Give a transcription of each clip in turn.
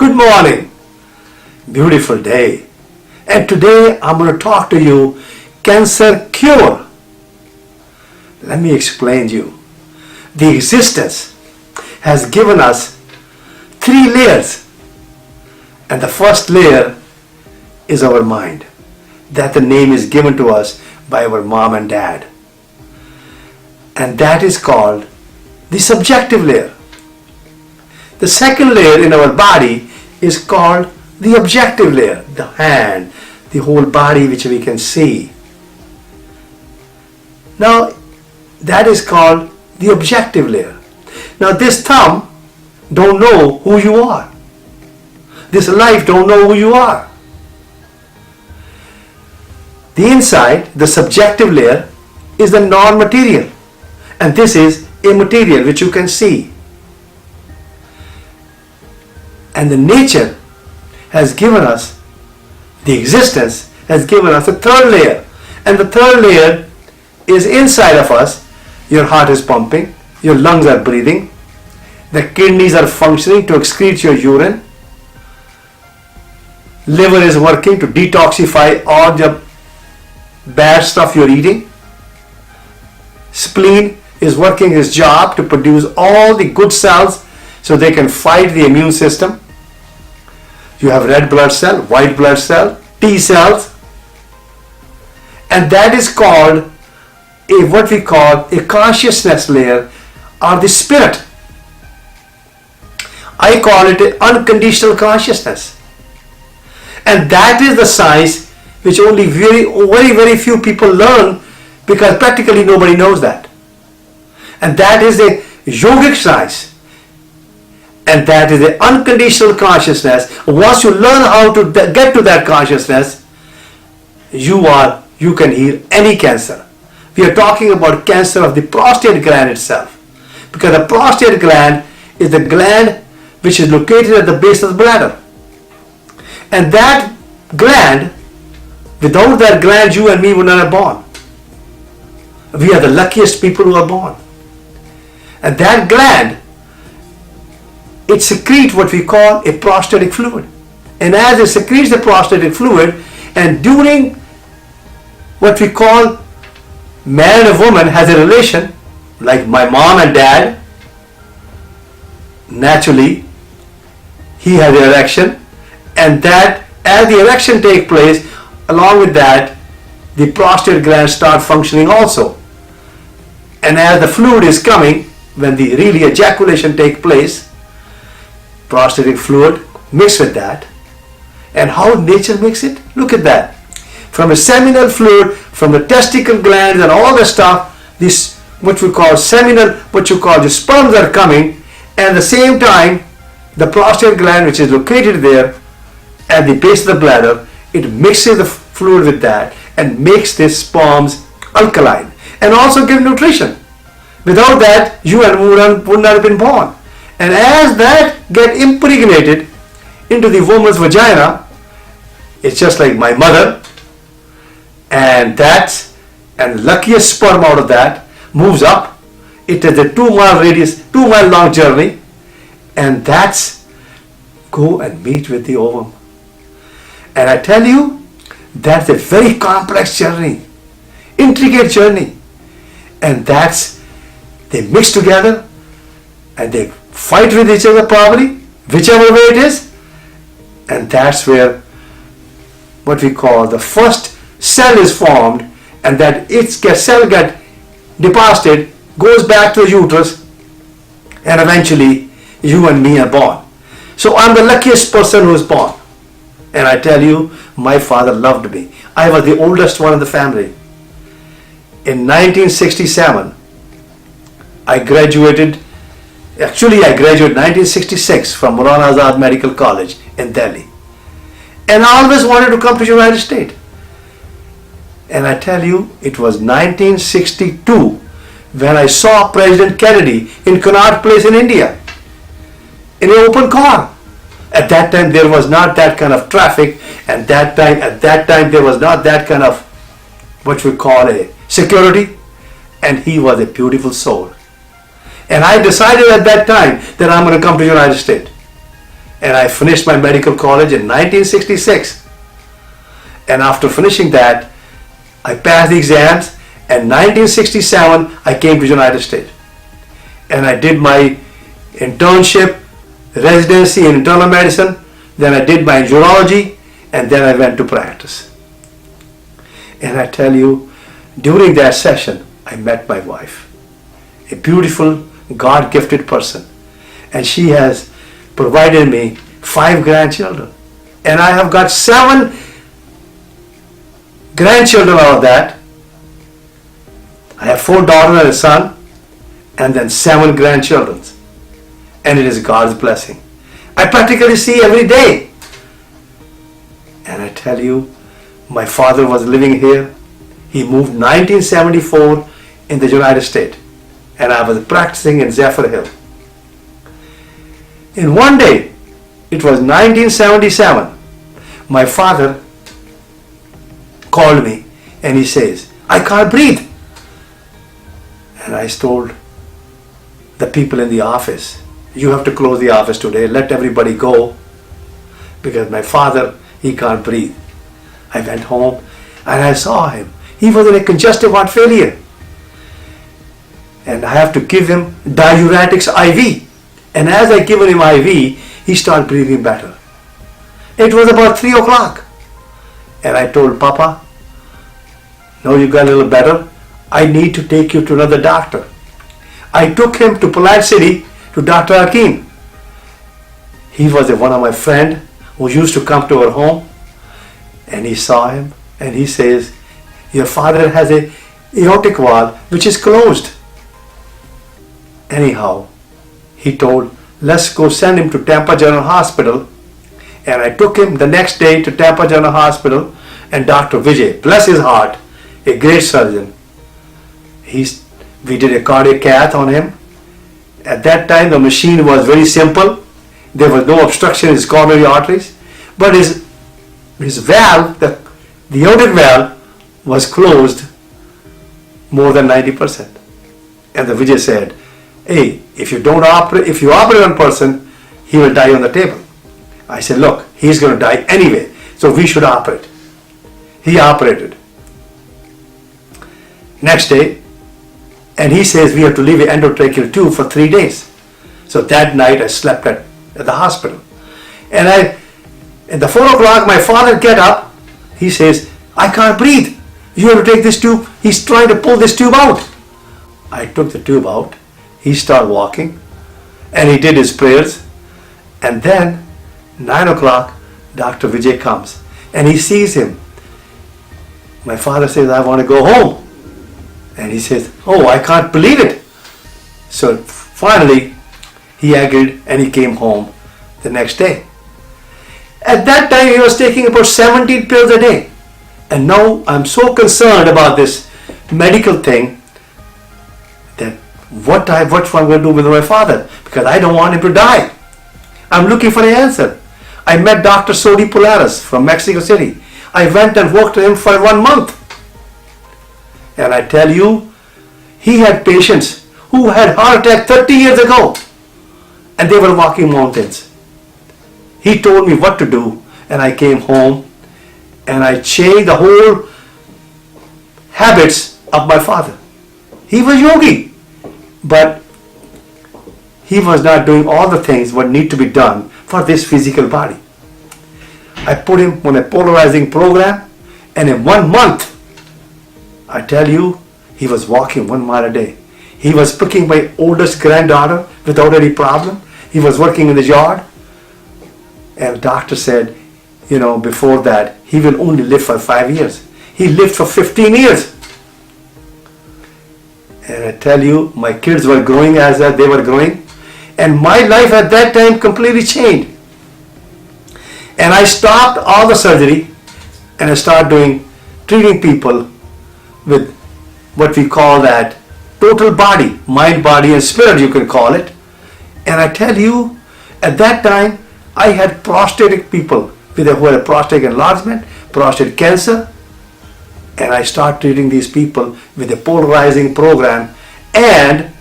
Good morning. Beautiful day. And today I'm going to talk to you cancer cure. Let me explain to you. The existence has given us 3 layers. And the first layer is our mind. That the name is given to us by our mom and dad. And that is called the subjective layer. The second layer in our body is called the objective layer. The hand, the whole body which we can see. Now that is called the objective layer. Now this thumb don't know who you are. This life don't know who you are. The inside, the subjective layer, is the non-material. And this is immaterial, which you can see. And the nature has given us, the existence has given us a third layer. And the third layer is inside of us. Your heart is pumping, your lungs are breathing, the kidneys are functioning to excrete your urine, liver is working to detoxify all the bad stuff you're eating, spleen is working his job to produce all the good cells so they can fight the immune system. You have red blood cell, white blood cell, T cells, and that is called what we call a consciousness layer or the spirit. I call it an unconditional consciousness, and that is the science which only very few people learn, because practically nobody knows that. And that is a yogic science. And that is the unconditional consciousness. Once you learn how to get to that consciousness, you can heal any cancer. We are talking about cancer of the prostate gland itself. Because the prostate gland is the gland which is located at the base of the bladder. And that gland, without that gland, you and me would not have born. We are the luckiest people who are born. And that gland, it secretes what we call a prostatic fluid. And as it secretes the prostatic fluid, and during what we call man and a woman has a relation, like my mom and dad, naturally he has an erection, and that as the erection takes place, along with that the prostate gland starts functioning also. And as the fluid is coming, when the really ejaculation takes place, prostatic fluid mixed with that. And how nature makes it? Look at that. From a seminal fluid, from the testicle glands and all the stuff, this what we call seminal, what you call the sperms are coming, and at the same time the prostate gland, which is located there at the base of the bladder, it mixes the fluid with that and makes the sperms alkaline and also give nutrition. Without that, you and would not have been born. And as that get impregnated into the woman's vagina, it's just like my mother, and luckiest sperm out of that moves up. It is a 2-mile radius, 2-mile long journey, and that's go and meet with the ovum. And I tell you, that's a very complex journey, intricate journey, and they mix together and they fight with each other probably, whichever way it is, and that's where what we call the first cell is formed, and that cell get deposited, goes back to the uterus, and eventually you and me are born. So I'm the luckiest person who is born. And I tell you, my father loved me. I was the oldest one in the family. In 1967, I graduated in 1966 from Maulana Azad Medical College in Delhi. And I always wanted to come to the United States. And I tell you, it was 1962 when I saw President Kennedy in Connaught Place in India in an open car. At that time there was not that kind of traffic, and at that time there was not that kind of what we call a security, and he was a beautiful soul. And I decided at that time that I'm going to come to the United States. And I finished my medical college in 1966. And after finishing that, I passed the exams. And 1967, I came to the United States. And I did my internship, residency in internal medicine. Then I did my urology. And then I went to practice. And I tell you, during that session, I met my wife. A beautiful, God-gifted person. And she has provided me 5 grandchildren. And I have got 7 grandchildren out of that. I have 4 daughters and a son, and then 7 grandchildren. And it is God's blessing. I practically see every day. And I tell you, my father was living here. He moved 1974 in the United States. And I was practicing in Zephyr Hill. In one day, it was 1977, my father called me and he says, I can't breathe. And I told the people in the office, you have to close the office today, let everybody go, because my father, he can't breathe. I went home and I saw him. He was in a congestive heart failure. And I have to give him diuretics IV. And as I given him IV, he started breathing better. It was about 3 o'clock. And I told Papa, now you got a little better. I need to take you to another doctor. I took him to Polite City to Dr. Hakim. He was one of my friends who used to come to our home. And he saw him and he says, your father has a aortic valve which is closed. Anyhow, he told, let's go send him to Tampa General Hospital. And I took him the next day to Tampa General Hospital, and Dr. Vijay, bless his heart, a great surgeon. We did a cardiac cath on him. At that time the machine was very simple. There was no obstruction in his coronary arteries. But his valve, the aortic valve, was closed more than 90%. And the Vijay said, hey, if you operate on a person, he will die on the table. I said, look, he's going to die anyway, so we should operate. He operated. Next day, and he says we have to leave an endotracheal tube for 3 days. So that night I slept at the hospital. And at the 4 o'clock, my father get up. He says, I can't breathe. You have to take this tube. He's trying to pull this tube out. I took the tube out. He started walking and he did his prayers. And then 9 o'clock, Dr. Vijay comes and he sees him. My father says, I want to go home. And he says, oh, I can't believe it. So finally, he agreed and he came home the next day. At that time, he was taking about 17 pills a day. And now I'm so concerned about this medical thing that what I'm going to do with my father, because I don't want him to die. I'm looking for an answer. I met Dr. Sodi Polaris from Mexico City. I went and worked with him for 1 month. And I tell you, he had patients who had heart attack 30 years ago and they were walking mountains. He told me what to do and I came home and I changed the whole habits of my father. He was yogi, but he was not doing all the things what need to be done for this physical body. I put him on a polarizing program and in 1 month, I tell you, he was walking 1 mile a day. He was picking my oldest granddaughter without any problem. He was working in the yard. And the doctor said, before that, he will only live for 5 years. He lived for 15 years. And I tell you, my kids were growing as they were growing. And my life at that time completely changed. And I stopped all the surgery and I started treating people with what we call that total body, mind, body and spirit you can call it. And I tell you, at that time, I had prostatic people who had a prostate enlargement, prostate cancer, and I started treating these people with a polarizing program and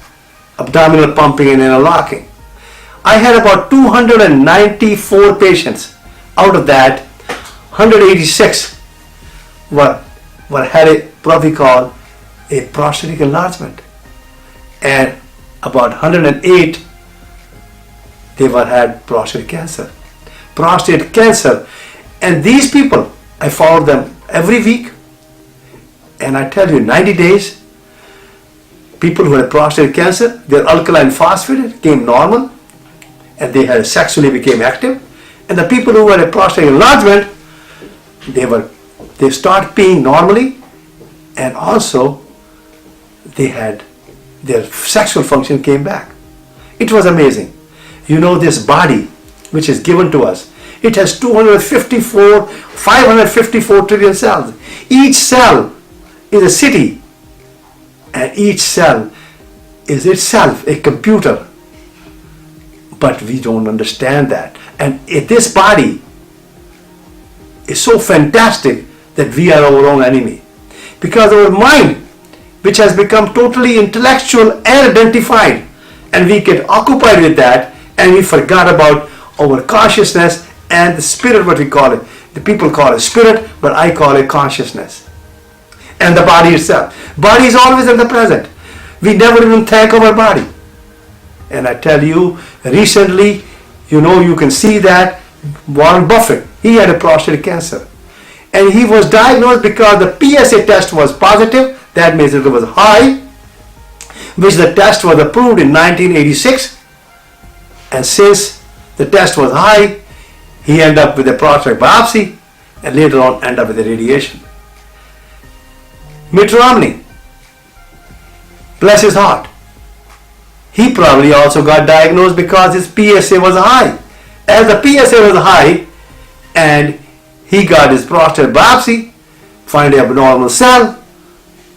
abdominal pumping and inner locking. I had about 294 patients. Out of that, 186 were had what we call a prostatic enlargement, and about 108 they had prostate cancer. Prostate cancer, and these people, I followed them every week, and I tell you, 90 days, people who had prostate cancer, their alkaline phosphatase came normal, and they had sexually became active. And the people who had a prostate enlargement, they start peeing normally, and also they had their sexual function came back. It was amazing. You know, this body which is given to us, it has 554 trillion cells. Each cell is a city, and each cell is itself a computer. But we don't understand that. And this body is so fantastic that we are our own enemy. Because our mind, which has become totally intellectual and identified, and we get occupied with that, and we forgot about our consciousness and the spirit, what we call it. The people call it spirit, but I call it consciousness. And the body itself. Body is always in the present. We never even thank our body. And I tell you, recently, you know, you can see that Warren Buffett, he had a prostate cancer. And he was diagnosed because the PSA test was positive, that means it was high, which the test was approved in 1986. And since the test was high, he ended up with a prostate biopsy, and later on ended up with a radiation. Mitt Romney, bless his heart, he probably also got diagnosed because his PSA was high. As the PSA was high, and he got his prostate biopsy, find an abnormal cell,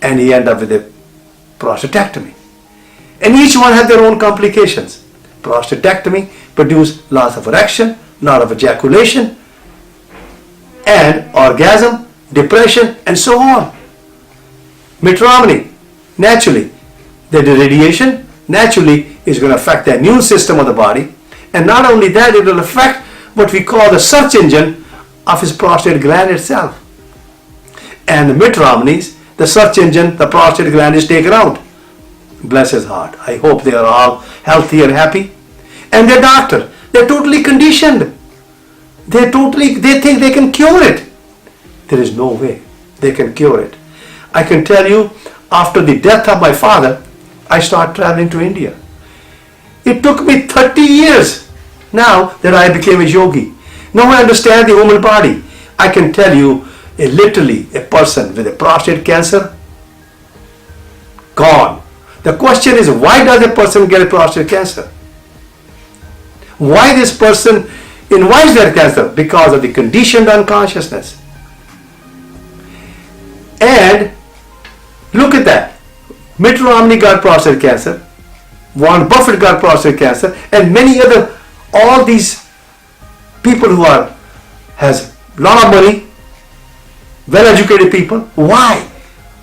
and he ended up with a prostatectomy. And each one had their own complications. Prostatectomy produced loss of erection, loss of ejaculation, and orgasm, depression, and so on. Mitt Romney, naturally, the radiation naturally is going to affect the immune system of the body, and not only that, it will affect what we call the search engine of his prostate gland itself. And the Mitt Romney's, the search engine, the prostate gland is taken out. Bless his heart. I hope they are all healthy and happy. And their doctor, they're totally conditioned. They think they can cure it. There is no way they can cure it. I can tell you, after the death of my father, I started traveling to India. It took me 30 years now that I became a yogi. Now I understand the human body. I can tell you, literally, a person with a prostate cancer, gone. The question is, why does a person get a prostate cancer? Why this person invites their cancer? Because of the conditioned unconsciousness. And look at that. Mitt Romney got prostate cancer, Warren Buffett got prostate cancer, and many other, all these people who has a lot of money, well-educated people. Why?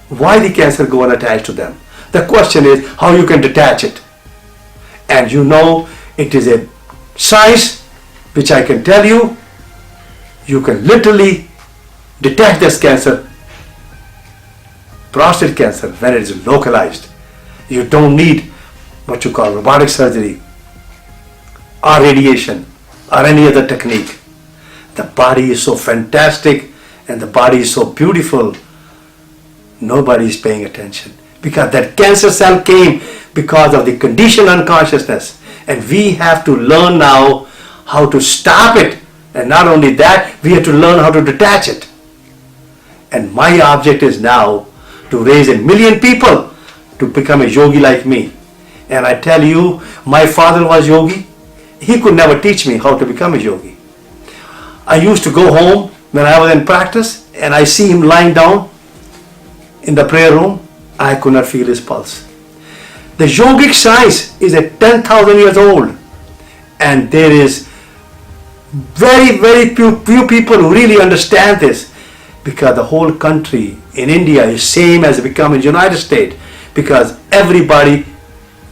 Why the cancer go unattached to them? The question is how you can detach it. And you know, it is a science which I can tell you, you can literally detach this cancer, prostate cancer, when it is localized. You don't need what you call robotic surgery or radiation or any other technique. The body is so fantastic and the body is so beautiful. Nobody is paying attention because that cancer cell came because of the conditioned unconsciousness, and we have to learn now how to stop it. And not only that, we have to learn how to detach it. And my object is now to raise 1 million people to become a yogi like me. And I tell you, my father was yogi. He could never teach me how to become a yogi. I used to go home when I was in practice and I see him lying down in the prayer room. I could not feel his pulse. The yogic science is at 10,000 years old, and there is very few people who really understand this, because the whole country in India is same as becoming United States, because everybody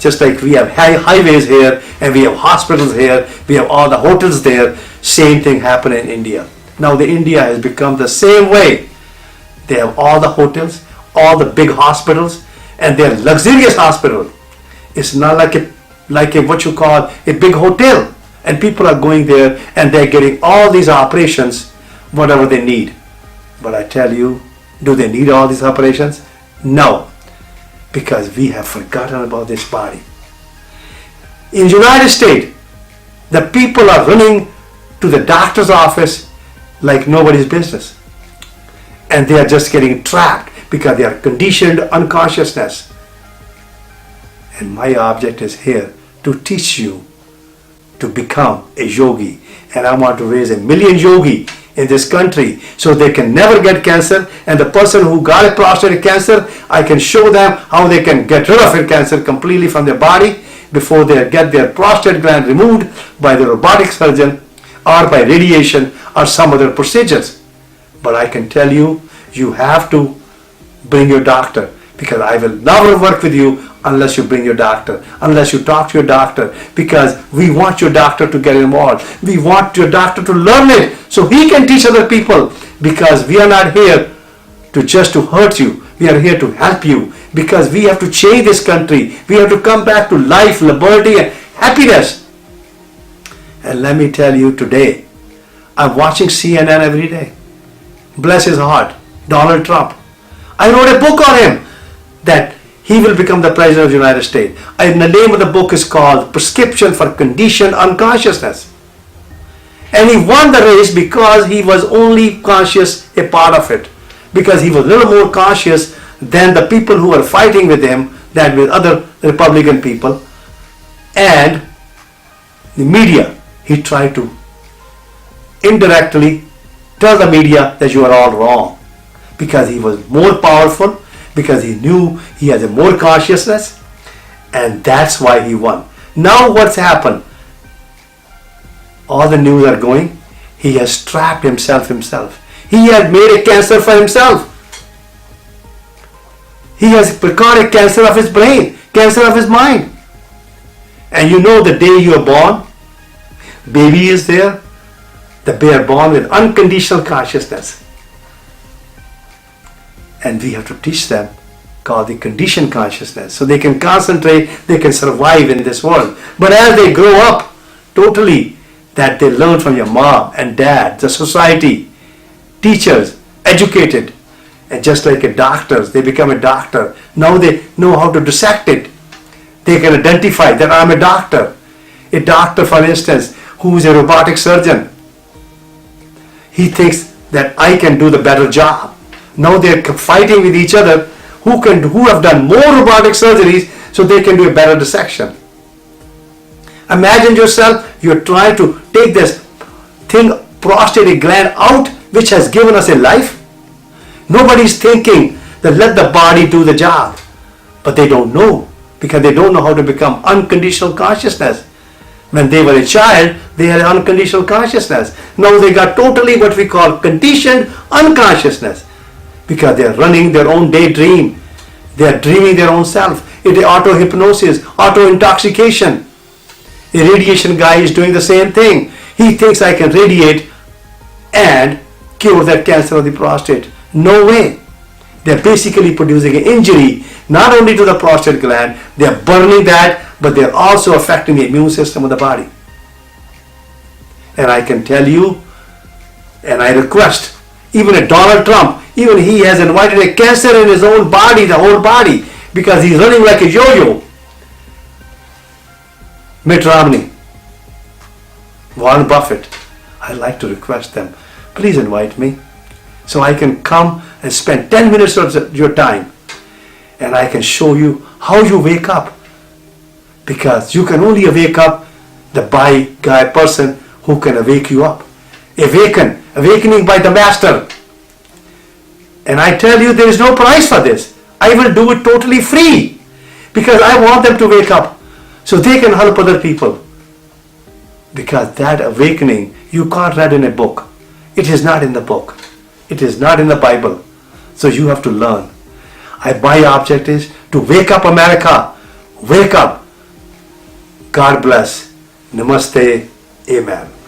Just like we have highways here and we have hospitals here, we have all the hotels there, same thing happened in India. Now the India has become the same way. They have all the hotels, all the big hospitals, and they're luxurious hospitals. It's not like a what you call a big hotel, and people are going there and they're getting all these operations, whatever they need. But I tell you, do they need all these operations? No, because we have forgotten about this body. In the United States, the people are running to the doctor's office like nobody's business. And they are just getting trapped because they are conditioned unconsciousness. And my object is here to teach you to become a yogi. And I want to raise 1 million yogi in this country so they can never get cancer. And the person who got a prostate cancer, I can show them how they can get rid of their cancer completely from their body before they get their prostate gland removed by the robotic surgeon or by radiation or some other procedures. But I can tell you, you have to bring your doctor, because I will never work with you unless you bring your doctor, unless you talk to your doctor, because we want your doctor to get involved. We want your doctor to learn it so he can teach other people, because we are not here to just to hurt you. We are here to help you, because we have to change this country. We have to come back to life, liberty and happiness. And let me tell you today, I'm watching CNN every day. Bless his heart, Donald Trump. I wrote a book on him that he will become the President of the United States. And the name of the book is called Prescription for Conditioned Unconsciousness. And he won the race because he was only conscious a part of it. Because he was a little more conscious than the people who were fighting with him, than with other Republican people. And the media, he tried to indirectly tell the media that you are all wrong, because he was more powerful, because he knew he has a more consciousness, and that's why he won. Now what's happened? All the news are going, he has trapped himself. He has made a cancer for himself. He has got a cancer of his brain, cancer of his mind. And you know, the day you are born, baby is there, they are born with unconditional consciousness. And we have to teach them, called the conditioned consciousness, so they can concentrate, they can survive in this world. But as they grow up, totally, that they learn from your mom and dad, the society, teachers, educated, and just like a doctor, they become a doctor. Now they know how to dissect it. They can identify that I'm a doctor. A doctor, for instance, who is a robotic surgeon, he thinks that I can do the better job. Now they're fighting with each other who have done more robotic surgeries so they can do a better dissection. Imagine yourself, you're trying to take this thing, prostate gland out, which has given us a life. Nobody's thinking that let the body do the job. But they don't know, because they don't know how to become unconditional consciousness. When they were a child, they had unconditional consciousness. Now they got totally what we call conditioned unconsciousness, because they are running their own daydream. They are dreaming their own self. It is auto-hypnosis, auto-intoxication. A radiation guy is doing the same thing. He thinks I can radiate and cure that cancer of the prostate. No way. They are basically producing an injury not only to the prostate gland, they are burning that, but they are also affecting the immune system of the body. And I can tell you, and I request, even a Donald Trump, even he has invited a cancer in his own body, the whole body, because he's running like a yo-yo. Mitt Romney, Warren Buffett, I'd like to request them, please invite me so I can come and spend 10 minutes of your time and I can show you how you wake up, because you can only wake up the person who can awake you up. Awakening by the master. And I tell you, there is no price for this. I will do it totally free, because I want them to wake up so they can help other people. Because that awakening, you can't read in a book. It is not in the book. It is not in the Bible. So you have to learn. My object is to wake up America. Wake up. God bless. Namaste. Amen.